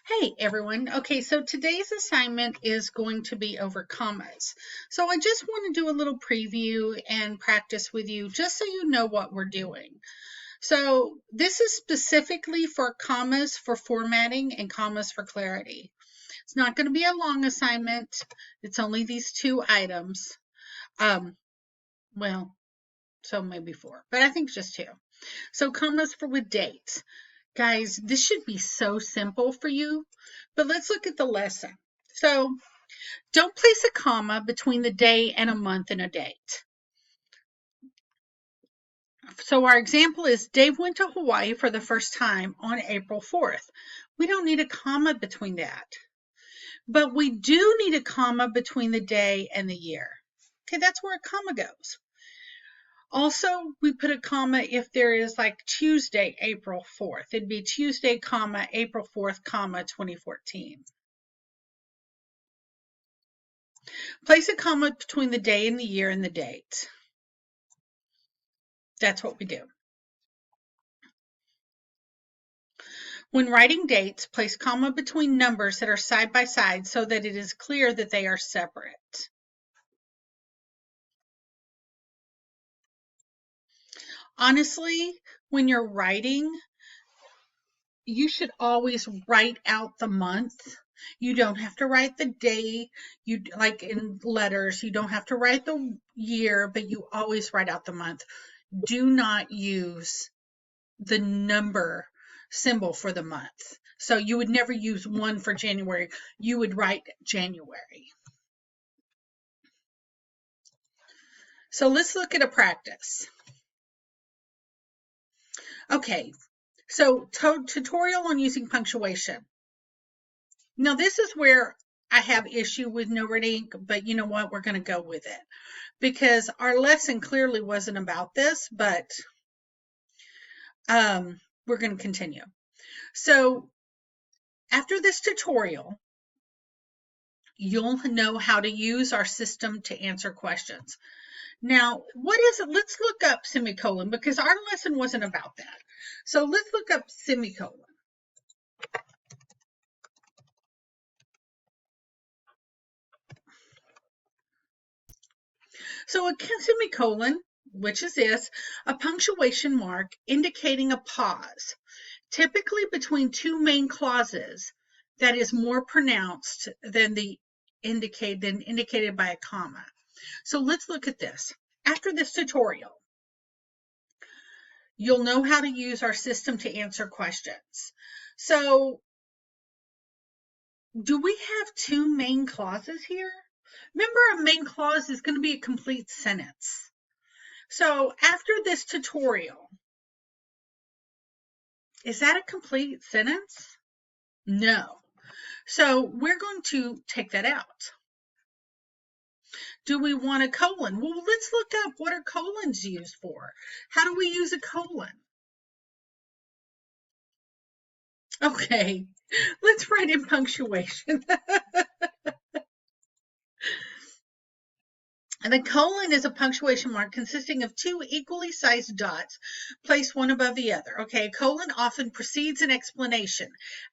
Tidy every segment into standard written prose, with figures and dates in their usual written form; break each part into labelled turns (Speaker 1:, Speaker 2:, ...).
Speaker 1: Hey everyone. Okay, so today's assignment is going to be over commas. So I just want to do a little preview and practice with you just so you know what we're doing. So this is specifically for commas for formatting and commas for clarity. It's not going to be a long assignment. It's only these two items. Um, well, so maybe four, but I think just two. So commas for with dates. Guys, this should be so simple for you, but let's look at the lesson. So don't place a comma between the day and a month and a date. So our example is Dave went to Hawaii for the first time on April 4th. We don't need a comma between that, but we do need a comma between the day and the year. Okay, that's where a comma goes. Also, we put a comma if there is like Tuesday, April 4th. It'd be Tuesday, comma, April 4th, comma, 2014. Place a comma between the day and the year and the date. That's what we do. When writing dates, place comma between numbers that are side by side so that it is clear that they are separate. Honestly, when you're writing, you should always write out the month. You don't have to write the day. You like in letters, you don't have to write the year, but you always write out the month. Do not use the number symbol for the month. So you would never use 1 for January. You would write January. So let's look at a practice. Okay, so tutorial on using punctuation. Now this is where I have issue with No Red Ink, but you know what? We're going to go with it because our lesson clearly wasn't about this, but we're going to continue. So after this tutorial, you'll know how to use our system to answer questions. Now, what is it? Let's look up semicolon because our lesson wasn't about that. So let's look up semicolon. So a semicolon, which is this, a punctuation mark indicating a pause, typically between two main clauses that is more pronounced than indicated by a comma. So let's look at this. After this tutorial, you'll know how to use our system to answer questions. So do we have two main clauses here? Remember, a main clause is going to be a complete sentence. So after this tutorial, is that a complete sentence? No. So we're going to take that out. Do we want a colon? Well, let's look up what are colons used for. How do we use a colon? Okay, let's write in punctuation. And the colon is a punctuation mark consisting of two equally sized dots placed one above the other. Okay, a colon often precedes an explanation,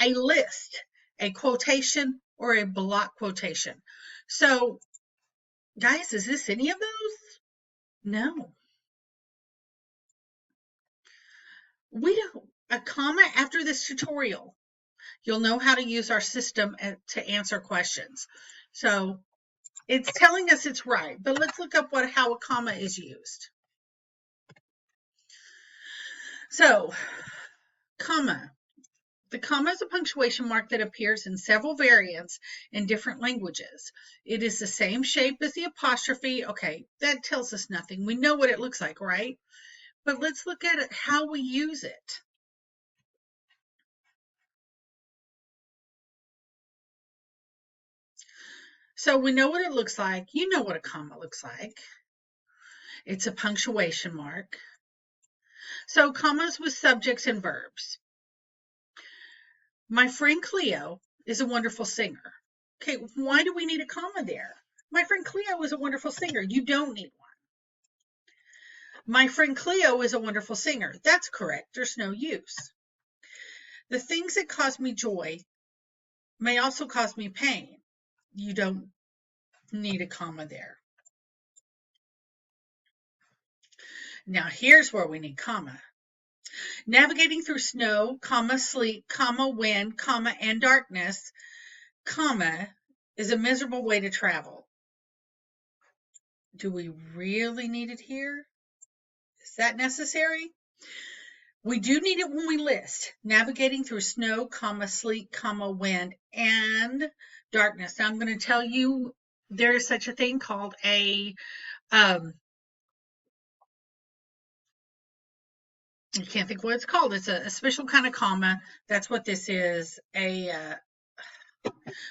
Speaker 1: a list, a quotation, or a block quotation. So, guys, is this any of those? No. We don't. A comma after this tutorial, you'll know how to use our system to answer questions. So, it's telling us it's right, but let's look up how a comma is used. So, comma. The comma is a punctuation mark that appears in several variants in different languages. It is the same shape as the apostrophe. Okay, that tells us nothing. We know what it looks like, right? But let's look at it, how we use it. So we know what it looks like. You know what a comma looks like. It's a punctuation mark. So commas with subjects and verbs. My friend Cleo is a wonderful singer. Okay, why do we need a comma there? My friend Cleo is a wonderful singer. You don't need one. My friend Cleo is a wonderful singer. That's correct. There's no use. The things that cause me joy may also cause me pain. You don't need a comma there. Now here's where we need comma. Navigating through snow, comma, sleet, comma, wind, comma, and darkness, comma, is a miserable way to travel. Do we really need it here? Is that necessary? We do need it when we list navigating through snow, comma, sleet, comma, wind, and darkness. Now I'm going to tell you there is such a thing called a I can't think what it's called. It's a special kind of comma. That's what this is.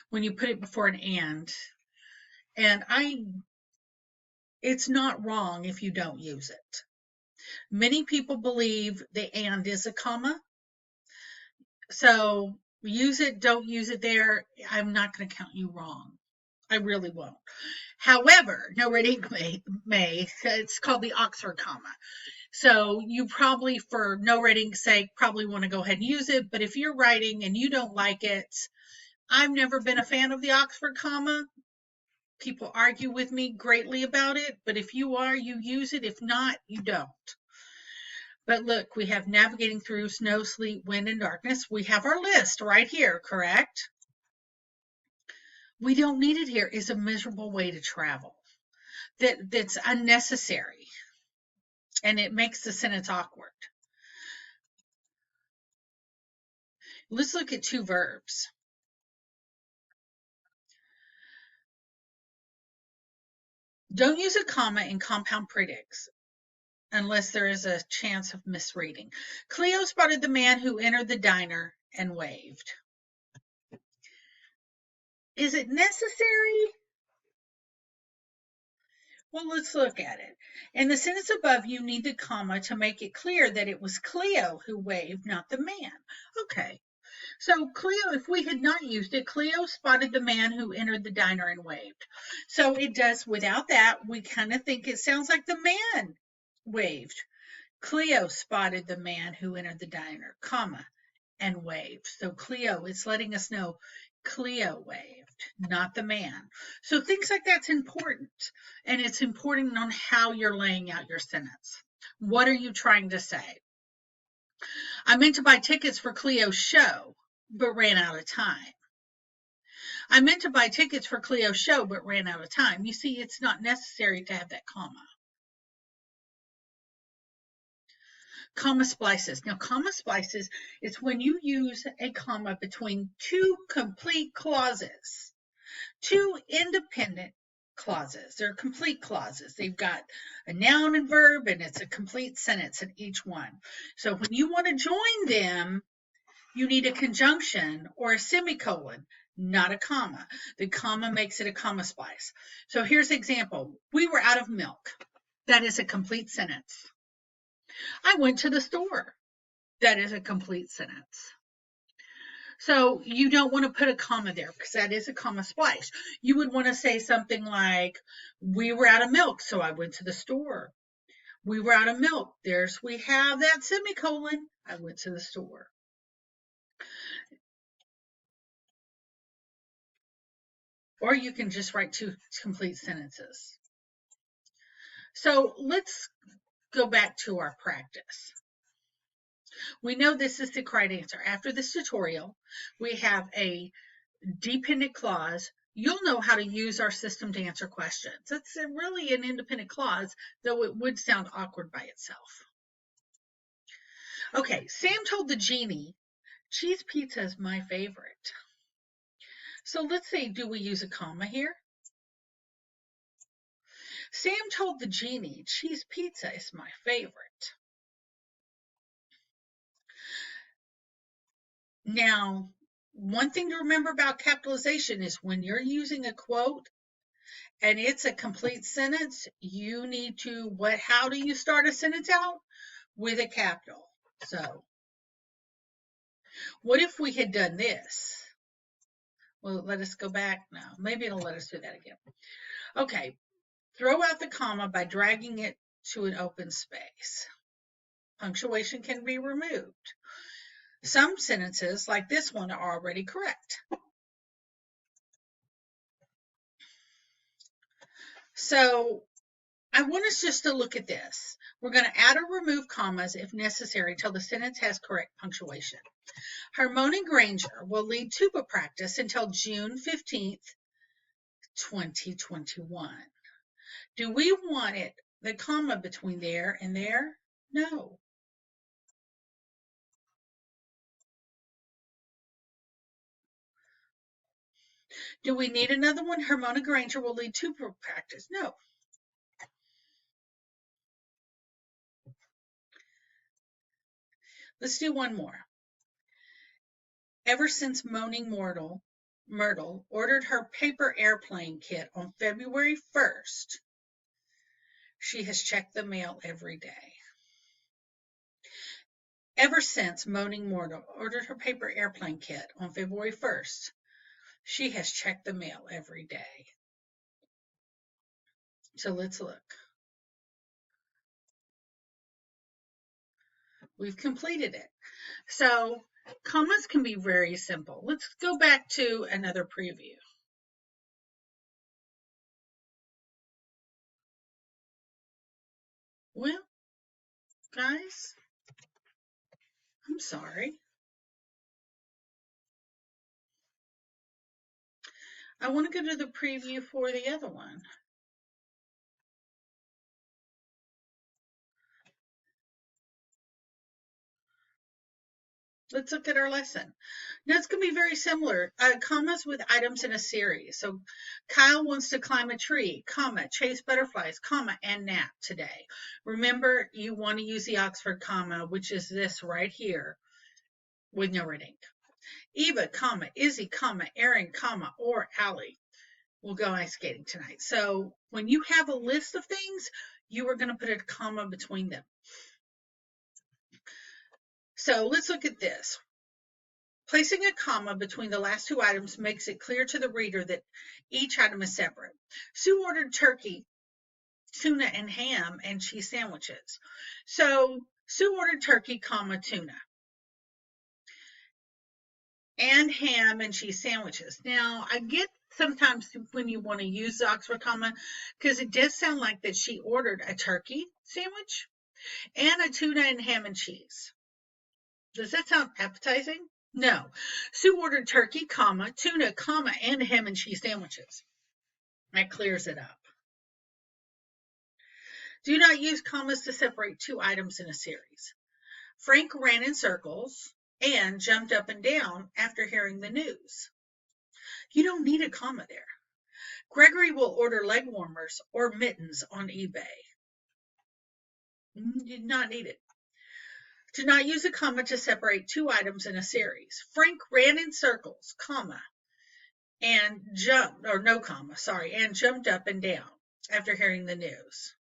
Speaker 1: When you put it before an and. And it's not wrong if you don't use it. Many people believe the and is a comma. So use it, don't use it there. I'm not going to count you wrong. I really won't. However, no red ink may, it's called the Oxford comma. So you probably, for no red ink's sake, probably want to go ahead and use it. But if you're writing and you don't like it, I've never been a fan of the Oxford comma. People argue with me greatly about it, but if you are, you use it. If not, you don't. But look, we have navigating through snow, sleet, wind, and darkness. We have our list right here, correct? We don't need it here. It's a miserable way to travel. That's unnecessary. And it makes the sentence awkward. Let's look at two verbs. Don't use a comma in compound predicates unless there is a chance of misreading. Cleo spotted the man who entered the diner and waved. Is it necessary? Well, let's look at it. In the sentence above, you need the comma to make it clear that it was Cleo who waved, not the man. Okay. So Cleo, if we had not used it, Cleo spotted the man who entered the diner and waved. So it does, without that, we kind of think it sounds like the man waved. Cleo spotted the man who entered the diner, comma, and waved. So Cleo, it's letting us know Cleo waved, not the man. So things like that's important. And it's important on how you're laying out your sentence. What are you trying to say? I meant to buy tickets for Cleo's show, but ran out of time. I meant to buy tickets for Cleo's show, but ran out of time. You see, it's not necessary to have that comma. Comma splices. Now, comma splices is when you use a comma between two complete clauses, two independent clauses. They're complete clauses. They've got a noun and verb, and it's a complete sentence in each one. So when you want to join them, you need a conjunction or a semicolon, not a comma. The comma makes it a comma splice. So here's an example. We were out of milk. That is a complete sentence. I went to the store. That is a complete sentence. So you don't want to put a comma there because that is a comma splice. You would want to say something like, we were out of milk, so I went to the store. We were out of milk. We have that semicolon. I went to the store. Or you can just write two complete sentences. So let's go back to our practice. We know this is the correct answer. After this tutorial, we have a dependent clause. You'll know how to use our system to answer questions. It's really an independent clause, though it would sound awkward by itself. Okay, Sam told the genie, cheese pizza is my favorite. So let's say, do we use a comma here? Sam told the genie, cheese pizza is my favorite. Now, one thing to remember about capitalization is when you're using a quote and it's a complete sentence, you need to, how do you start a sentence out? With a capital. So, what if we had done this? Well, let us go back now. Maybe it'll let us do that again. Okay, throw out the comma by dragging it to an open space. Punctuation can be removed. Some sentences, like this one, are already correct. So I want us just to look at this. We're going to add or remove commas if necessary until the sentence has correct punctuation. Harmony Granger will lead tuba practice until June 15th, 2021. Do we want the comma between there and there? No. Do we need another one? Harmony Granger will lead tuba practice. No. Let's do one more. Ever since Moaning Myrtle ordered her paper airplane kit on February 1st, she has checked the mail every day. Ever since Moaning Myrtle ordered her paper airplane kit on February 1st, she has checked the mail every day. So let's look. We've completed it. So commas can be very simple. Let's go back to another preview. Well, guys, I'm sorry. I want to go to the preview for the other one. Let's look at our lesson. Now it's going to be very similar. Commas with items in a series. So Kyle wants to climb a tree, comma, chase butterflies, comma, and nap today. Remember, you want to use the Oxford comma, which is this right here with no red ink. Eva, comma, Izzy, comma, Aaron, comma, or Allie will go ice skating tonight. So when you have a list of things, you are going to put a comma between them. So let's look at this. Placing a comma between the last two items makes it clear to the reader that each item is separate. Sue ordered turkey, tuna, and ham and cheese sandwiches. So Sue ordered turkey, comma, tuna, and ham and cheese sandwiches. Now, I get sometimes when you want to use the Oxford comma, because it does sound like that she ordered a turkey sandwich and a tuna and ham and cheese. Does that sound appetizing? No. Sue ordered turkey, comma, tuna, comma, and ham and cheese sandwiches. That clears it up. Do not use commas to separate two items in a series. Frank ran in circles and jumped up and down after hearing the news. You don't need a comma there. Gregory will order leg warmers or mittens on eBay. You did not need it. Do not use a comma to separate two items in a series. Frank ran in circles, comma, and jumped up and down after hearing the news.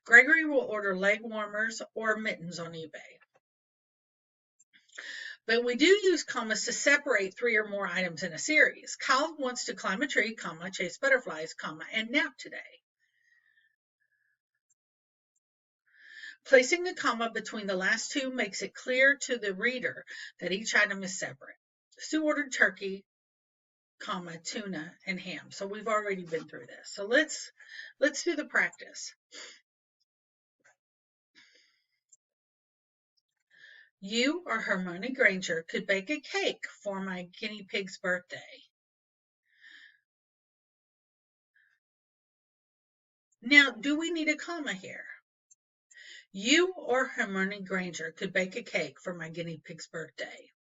Speaker 1: Gregory will order leg warmers or mittens on eBay. But we do use commas to separate three or more items in a series. Kyle wants to climb a tree, comma, chase butterflies, comma, and nap today. Placing a comma between the last two makes it clear to the reader that each item is separate. Sue ordered turkey, comma, tuna, and ham. So we've already been through this. So let's do the practice. You or Hermione Granger could bake a cake for my guinea pig's birthday. Now, do we need a comma here? You or Hermione Granger could bake a cake for my guinea pig's birthday.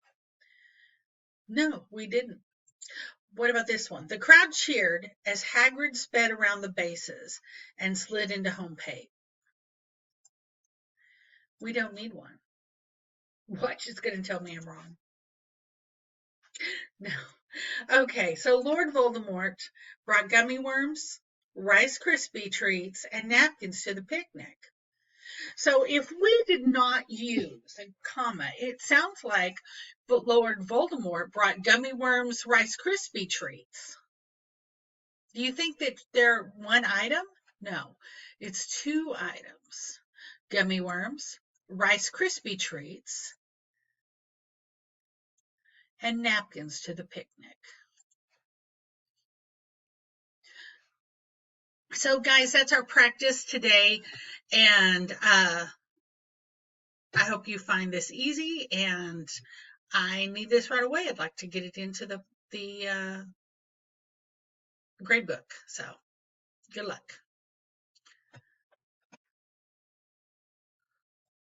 Speaker 1: No, we didn't. What about this one? The crowd cheered as Hagrid sped around the bases and slid into home plate. We don't need one. Watch, it's going to tell me I'm wrong. No. Okay, so Lord Voldemort brought gummy worms, Rice Krispie treats, and napkins to the picnic. So if we did not use a comma, it sounds like Lord Voldemort brought gummy worms, Rice Krispie treats. Do you think that they're one item? No, it's two items. Gummy worms, Rice Krispie treats, and napkins to the picnic. So guys, that's our practice today. And I hope you find this easy, and I need this right away. I'd like to get it into the grade book. So good luck.